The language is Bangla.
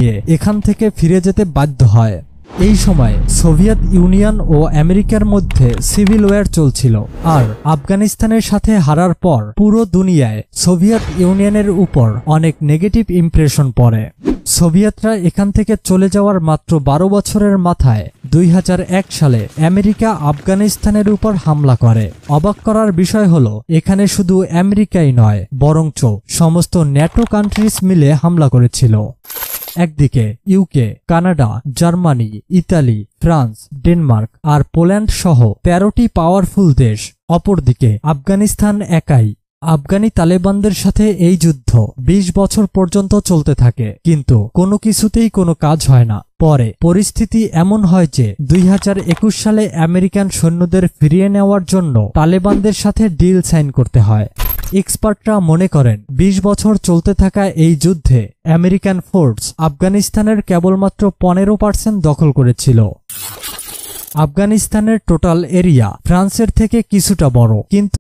নিয়ে এখান থেকে ফিরে যেতে বাধ্য হয়। এই সময় সোভিয়েত ইউনিয়ন ও আমেরিকার মধ্যে সিভিল ওয়ার চলছিল, আর আফগানিস্তানের সাথে হারার পর পুরো দুনিয়ায় সোভিয়েত ইউনিয়নের উপর অনেক নেগেটিভ ইমপ্রেশন পড়ে। সোভিয়েতরা এখান থেকে চলে যাওয়ার মাত্র 12 বছরের মাথায় 2001 সালে আমেরিকা আফগানিস্তানের উপর হামলা করে। অবাক করার বিষয় হলো, এখানে শুধু আমেরিকাই নয়, বরঞ্চ সমস্ত ন্যাটো কান্ট্রিজ মিলে হামলা করেছিল। একদিকে UK, Canada, Germany, Italy, France, Denmark আর পোল্যান্ড সহ 13টি পাওয়ারফুল দেশ। অপরদিকে আফগানিস্তান একাই। আফগানি তালেবানদের সাথে এই যুদ্ধ 20 বছর পর্যন্ত চলতে থাকে, কিন্তু কোনো কিছুতেই কোনো কাজ হয় না। পরে পরিস্থিতি এমন হয় যে 2021 সালে আমেরিকান সৈন্যদের ফিরিয়ে নেওয়ার জন্য তালেবানদের সাথে ডিল সাইন করতে হয়। এক্সপার্টরা মনে করেন 20 বছর চলতে থাকা এই যুদ্ধে আমেরিকান ফোর্স আফগানিস্তানের কেবলমাত্র 15% দখল করেছিল। আফগানিস্তানের টোটাল এরিয়া ফ্রান্সের থেকে কিছুটা বড়, কিন্তু